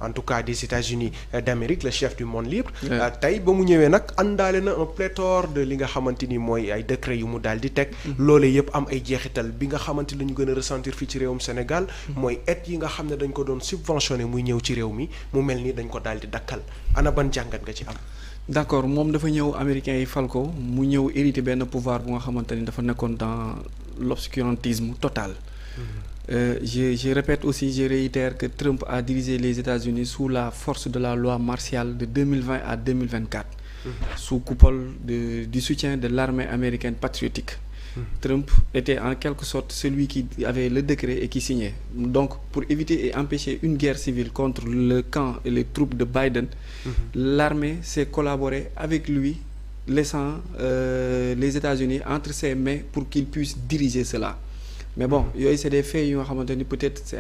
en tout cas des États-Unis d'Amérique le chef du monde libre tey ba mu ñëwee nag àndaale na un pléthore de li nga xamante ni mooy ay décret yu mu daal di teg loolee yëpp am ay jeexital bi nga xamante la ñu gën a ressentir fii ci réewum Sénégal mooy aide yi nga xam ne dañ ko doon subventionné muy ñëw ci réew mi mu mel ni dañ ko daal di dakkal ana ban jàngat nga ci am. d'accord moom dafa ñëw américains yi fal ko mu ñëw hérité benn pouvoir bu nga xamante ni dafa nekkoon dans l'obscurantisme total. Je répète aussi, je réitère que Trump a dirigé les États-Unis sous la force de la loi martiale de 2020 à 2024, sous coupole du soutien de l'armée américaine patriotique. Trump était en quelque sorte celui qui avait le décret et qui signait. Donc, pour éviter et empêcher une guerre civile contre le camp et les troupes de Biden, l'armée s'est collaborée avec lui, laissant les États-Unis entre ses mains pour qu'il puisse diriger cela. Mais bon, c'est des faits peut-être c'est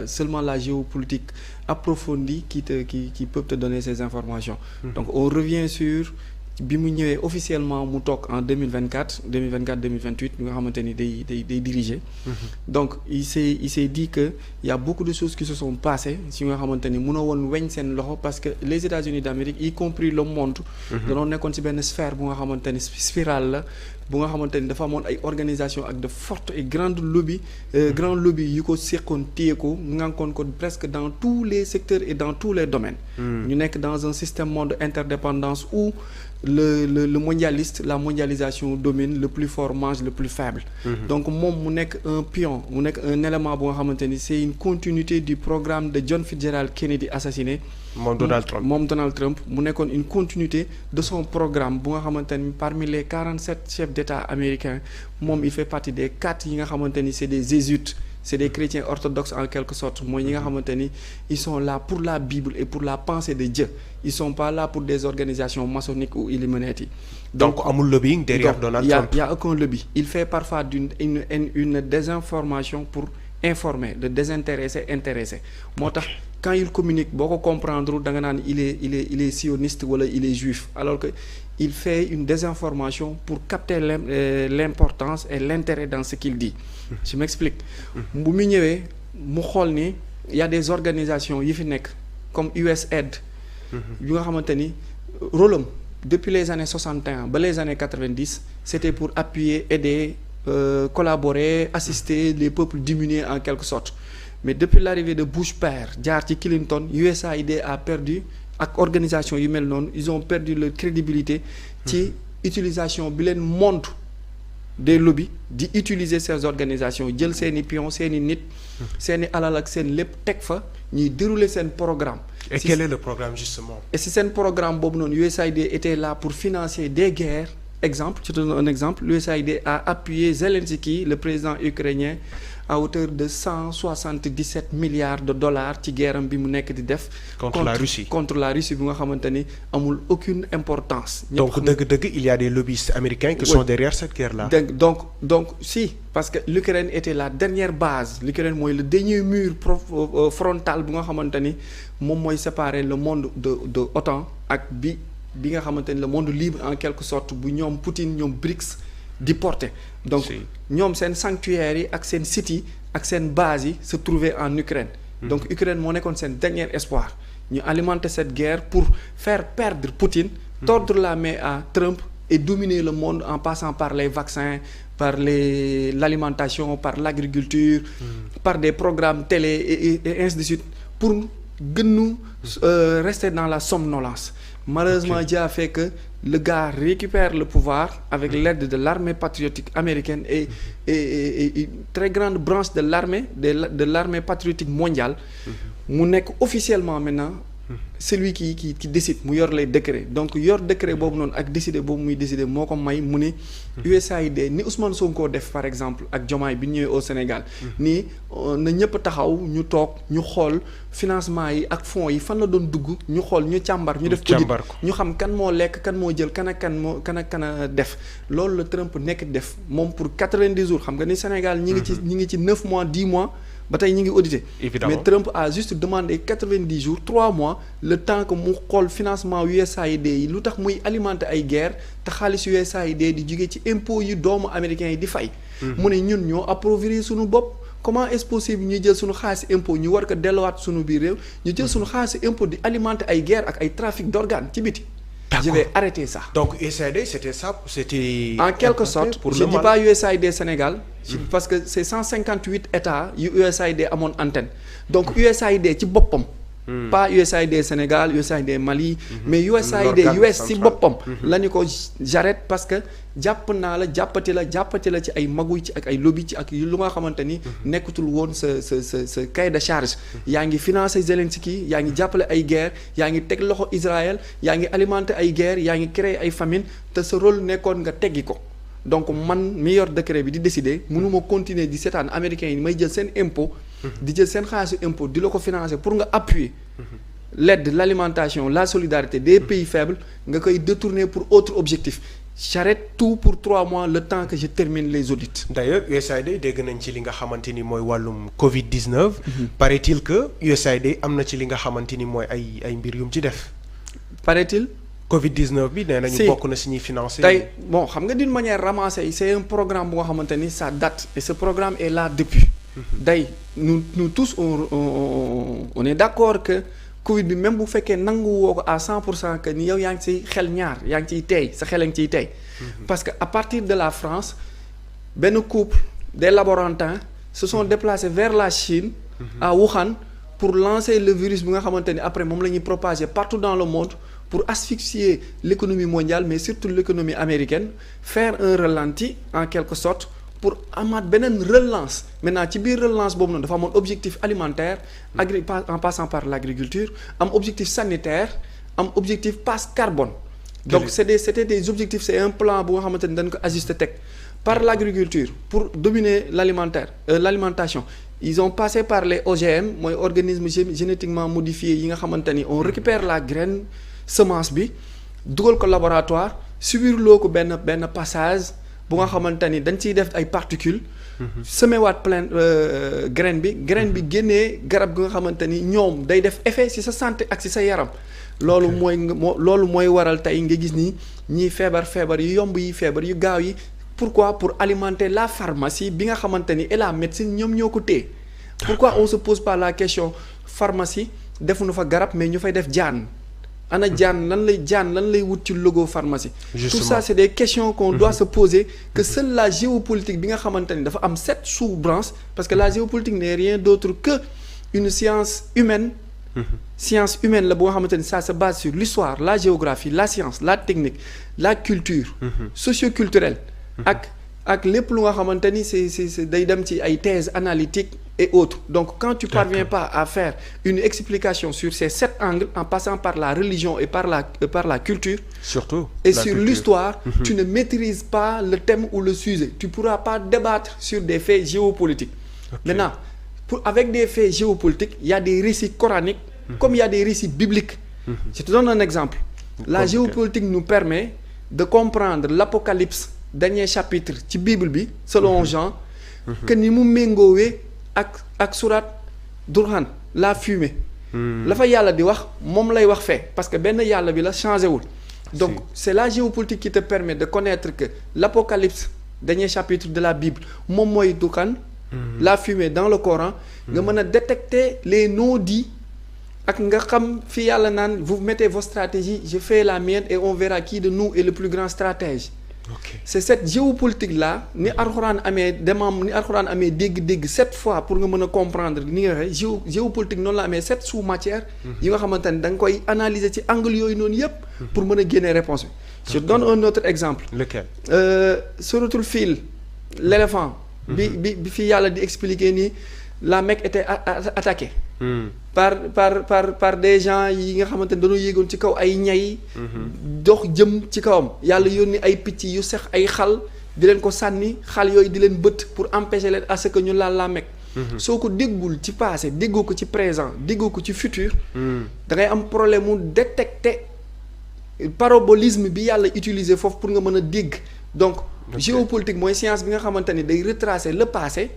seulement la géopolitique approfondie qui peut te donner ces informations. Donc on revient sur bi mu ñëwee officiellement mu toog en 2024 2028 bi nga xamante ni day diriger. Donc il s'est dit que il y a beaucoup de choses qui se sont passées si nga xamante ni mënoo woon weñ seen loxo parce que les États-Unis d'Amérique y compris le monde. danoo nekkoon ci benn sphère bu nga xamante ni spirale la. bu nga xamante ni dafa amoon ay organisation ak de fortes et grandes lobby yu ko seqoon téye ko ngànkoon ko presque dans tous les secteurs et dans tous les domaines. ñu nekk dans un système monde interdépendance où le mondialiste la mondialisation domine, le plus fort mange le plus faible. Donc moom mu nekk un pion mu nekk un élément bu nga xamante ni c'est une continuité du programme de John Fitzgerald Kennedy assassiné. moom Donald Trump mu nekkoon une continuité de son programme bu nga xamante ni parmi les 47 chefs d'État américains moom il fait partie des 4 yi nga xamante ni c'est des jésuites, c'est des chrétiens orthodoxes en quelque sorte mooy ñi nga xamante ni ils sont là pour la Bible et pour la pensée de Dieu. Ils sont pas là pour des organisations maçonniques ou Illuminati. Donc amul lobbying derrière Donald Trump. Il y a aucun lobby. Il fait parfois une désinformation pour informer, de désintéresser, intéresser. Moo tax quand il communique boo ko comprendre da nga naan il est sioniste wala il est juif alors que il fait une désinformation pour capter l'importance et l'intérêt dans ce qu'il dit. Je m'explique. bu mu ñëwee mu xool ni il y a des organisations yi fi nekk comme USAID. yu nga xamante ni rôle am depuis les années 61 ba les années 90 c'était pour appuyer, aider, collaborer, assister les peuples démunis en quelque sorte. Mais depuis l'arrivée de Bush père jaar ci Clinton USAID a perdu ak organisation yu mel noonu ils ont perdu leur crédibilité ci utilisation bi leen monde des lobbies di utiliser ces organisations jël seeni pion seeni nit seeni alal ak seen lépp teg fa ñuy dérouler seen programme. Et quel est le programme justement? Et si seen programme boobu noonu USAID était là pour financer des guerres. Exemple, je te donne un exemple, l'USAID a appuyé Zelensky, le président ukrainien, à hauteur de 177 milliards de dollars ci guerre bi mu nekk di def. contre la Russie bi nga xamante ni amul aucune importance. Donc dëgg-dëgg il y a des lobbyistes américains qui sont derrière cette guerre-là. Donc si parce que l'Ukraine était la dernière base l'Ukraine mooy le dernier mur frontal bu nga xamante ni moom mooy séparer le monde de OTAN ak bi nga xamante ni le monde libre en quelque sorte bu ñoom Poutine ñoom BRICS di porter donc ñoom seen sanctuaires yi ak seen sites yi ak seen bases yi se trouvaient en Ukraine. Donc Ukraine moo nekkoon seen dernier espoir ñu alimenter cette guerre pour faire perdre Poutine, tordre la main à Trump et dominer le monde en passant par les vaccins, par l'alimentation, par l'agriculture, par des programmes télé et ainsi de suite pour gën ñu rester dans la somnolence. Malheureusement, Dieu a fait que le gars récupère le pouvoir avec l'aide de l'armée patriotique américaine et une très grande branche de l'armée patriotique mondiale. mu nekk officiellement maintenant celui qui décide mu yor les décrets donc yor décret boobu noonu ak décider boobu muy décider moo ko may mu ne USAID ni Ousmane Sonko def par exemple ak Diomaye bi ñëwee au Sénégal nii na ñëpp taxaw ñu toog ñu xool financement yi ak fonds yi fan la doon dugg ñu xool ñu càmbar ñu def audit ñu xam kan moo lekk kan moo jël kan a def loolu la Trump nekk def moom pour 90 jours xam nga ni Sénégal ñi ngi ci 9 mois 10 mois ba tey ñu ngi audité. Évidemment. Mais Trump a juste demandé 90 jours 3 mois le temps que mu xool financement USAID yi lu tax muy alimenter ay guerre te xaalis USAID di jóge ci impôts yu doomu américains yi di fay. mu ne ñun ñoo appauvrir suñu bopp comment est-ce possible ñuy jël suñu xaalis impôt ñu war ko delluwaat suñu biir réew ñu jël suñu xaalis impôt di alimenter ay guerre ak ay trafic d'organes ci biti. Je vais arrêter ça. Donc USAID c'était ça, c'était en quelque sorte je ne dis pas USAID Sénégal parce que c'est 158 États yu USAID amoon antenne donc USAID ci boppam pas USAID Sénégal USAID Mali mais USAID US ci boppam la ñu ko j'arrête parce que jàpp naa la jàppati la ci ay maguy ci ak ay lobby ci ak lu nga xamante ni nekkatul woon sa cahier de charge yaa ngi financer Zelensky yaa ngi jàppale ay guerre yaa ngi teg loxo Israël yaa ngi alimenter ay guerre yaa ngi créer ay famine te sa rôle nekkoon nga teggi ko donc man mi yor décret bi di décider mënuma continuer di seetaan américains yi may jël seen impôt di jël seen xaalisu impôt di la ko financer pour nga appuyer l'aide l'alimentation la solidarité des pays faibles nga koy détourner pour autre objectif j'arrête tout pour 3 mois le temps que je termine les audits. D'ailleurs USAID dégg nañ ci li nga xamante ni mooy wàllum Covid-19 paraît-il que USAID am na ci li nga xamante ni mooy ay mbir yu mu ci def. paraît-il Covid-19 bi nee nañu bokk na si ñuy financer. tey bon xam nga d'une manière ramassée c'est un programme bu nga xamante ni ça date et ce programme est là depuis. day nous tous on est d'accord que Covid bi même bu fekkee nangu woo ko à 100% que ni yow yaa ngi ciy xel ñaar yaa ngi ciy tey sa xel a ngi ciy tey. parce que à partir de la France benn couple des laborantins se sont déplacés vers la Chine. à Wuhan pour lancer le virus bi nga xamante ni après moom la ñuy propager partout dans le monde. pour asphyxier l'économie mondiale mais surtout l'économie américaine faire un ralenti en quelque sorte pour amaat beneen relance maintenant ci biir relance boobu noonu dafa amoon objectif alimentaire en passant par l'agriculture am objectif sanitaire am objectif passe carbone donc c'était des objectifs c'est un plan bu nga xamante ni dañ ko ajuster teg par l'agriculture pour dominer l'alimentation ils ont passé par les OGM mooy organismes génétiquement modifiés yi nga xamante ni on récupère la graine semence bi dugal ko laboratoire subir loo ko benn passage bu nga xamante ni dañ ciy def ay particules semé waat plein graine bi génnee garab gi nga xamante ni ñoom day def effet ci sa santé ak ci sa yaram loolu mooy waral tey nga gis ni ñiy feebar yu yomb yi feebar yu gaaw yi pourquoi pour alimenter la pharmacie bi nga xamante ni et la médecine ñoom ñoo ko téye pourquoi on se pose pas la question pharmacie defuñu fa garab mais ñu fay def jaan ana jaan lan lay wut ci logo pharmacie. Justement. Tout ça c'est des questions qu'on doit se poser que seule la géopolitique bi nga xamante ni dafa am 7 sous-branches parce que la géopolitique n'est rien d'autre que une science humaine. Science humaine la bu nga xamante ni ça se base sur l'histoire la géographie la science la technique la culture. Socioculturelle. ak lépp lu nga xamante ni c'est day dem ci ay thèses analytiques et autres donc quand tu parviens pas à faire une explication sur ces 7 angles en passant par la religion et par la culture surtout et sur l'histoire tu ne maîtrises pas le thème ou le sujet tu pourras pas débattre sur des faits géopolitiques. Maintenant avec des faits géopolitiques il y a des récits coraniques comme il y a des récits bibliques. Je te donne un exemple. La géopolitique nous permet de comprendre l'Apocalypse dernier chapitre ci Bible bi selon Jean que ni mu méngoowee ak surat Durhan la fumée la fa yàlla di wax moom lay wax fee parce que benn yàlla bi la changé wul donc c'est la géopolitique qui te permet de connaître que l'Apocalypse dernier chapitre de la Bible moom mooy Durhan la fumée dans le Coran nga mën a détecter les non-dits ak nga xam fi yàlla naan vous mettez vos stratégies je fais la mienne et on verra qui de nous est le plus grand stratège. Okay. C'est cette géopolitique là ni Alxuraan amee dégg-dégg 7 fois pour nga mën a comprendre ni nga waxee géopolitique noonu la amee 7 sous-matières yi nga xamante ni da nga koy analyser ci angle yooyu noonu yépp pour mën a génne réponse bi. Je donne un autre exemple. Lequel? Suratul Fil l'éléphant bi fi yàlla di expliquer ni la Mecque était attaquée. par des gens yi nga xamante ne dañoo yéegoon ci kaw ay ñay dox jëm ci kawam yàlla yónni ay picc yu sex ay xal di leen ko sànni xal yooyu di leen bëtt pour empêcher leen à ce que ñu laal la Mecque. soo ko déggul ci passé déggoo ko ci présent déggoo ko ci futur da ngay am problème mu détecter parabolisme bi yàlla utiliser foofu pour nga mën a dégg donc géopolitique mooy science bi nga xamante ni day retracer le passé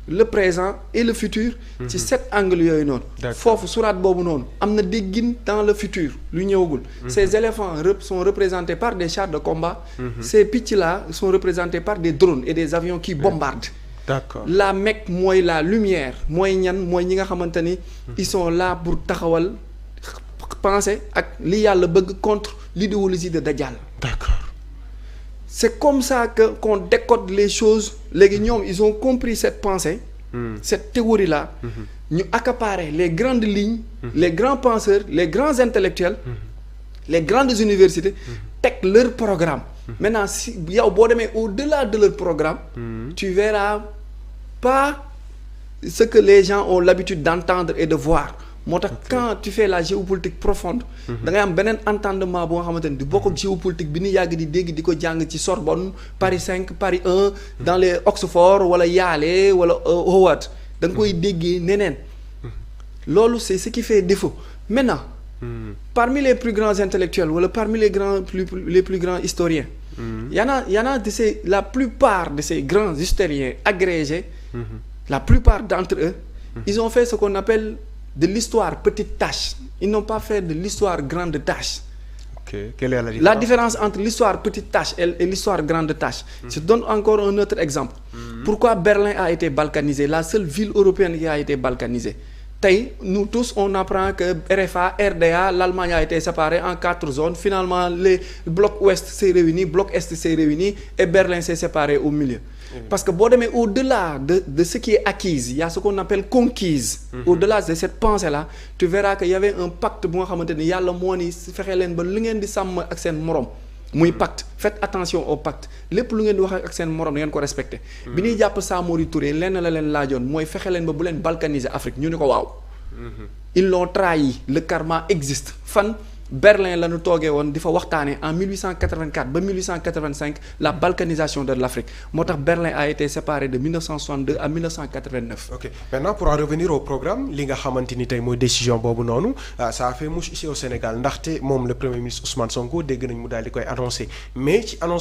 le présent et le futur ci 7 angles yooyu noonu foofu surat boobu noonu am na déggin dans le futur lu ñëwagul ces éléphants sont représentés par des chars de combat ces picc là sont représentés par des drones et des avions qui bombardent D'accord. la Mecque mooy la lumière mooy ñan mooy ñi nga xamante ni ils sont là pour taxawal penser ak li yàlla bëgg contre l'idéologie de Dajjal. D'accord. C'est comme ça que qu'on décode les choses léegi ñoom ils ont compris cette pensée cette théorie là ñu accaparer les grandes lignes les grands penseurs les grands intellectuels les grandes universités teg leur programme maintenant si yow boo demee au-delà de leur programme tu verras pas ce que les gens ont l'habitude d'entendre et de voir moo tax quand tu fais la géopolitique profonde da ngay am beneen entendement bu nga xamante ni di bokk ak géopolitique bi ni yàgg di dégg di ko jàng ci Sorbonne Paris 5 Paris 1 dans les Oxford wala Yale wala Howard da nga koy déggee neneen loolu c'est ce qui fait défaut maintenant parmi les plus grands intellectuels wala parmi les plus grands historiens y en a de ces la plupart de ces grands historiens agrégés la plupart d'entre eux ils ont fait ce qu'on appelle de l'histoire petite tâche ils n'ont pas fait de l'histoire grande tâche. Ok, quelle est la différence? La différence entre l'histoire petite tâche et l'histoire grande tâche. Je donne encore un autre exemple. Pourquoi Berlin a été balkanisé, la seule ville européenne qui a été balkanisée. Tey nous tous on apprend que RFA, RDA, l'Allemagne a été séparée en 4 zones. Finalement les bloc ouest s'est réuni, bloc est s'est réuni et Berlin s'est séparé au milieu. Parce que boo demee au-delà de ce qui est acquise il y a ce qu'on appelle conquise. Au-delà de cette pensée-là tu verras que y avait un pacte bu nga xamante ni yàlla moo ni fexe leen ba lu ngeen di sàmm ak seen morom muy pacte faites attention au pacte lépp lu ngeen di wax ak seen morom da ngeen ko respecté. bi ñuy jàpp Samori Touré lenn la leen laajoon mooy fexe leen ba bu leen balkaniser Afrique ñu ni ko waaw. Ils l'ont trahi le karma existe fan. Berlin la ñu toogee woon di fa waxtaanee en 1884 ba 1885 la balkanisation de l'Afrique moo tax Berlin a été séparé de 1962 à 1989. Ok maintenant pour en revenir au programme li nga xamante ni tey mooy décision boobu noonu ça a fait mouche ici au Sénégal ndaxte moom le premier ministre Ousmane Sonko dégg nañ mu daal di koy annoncé mais ci annonce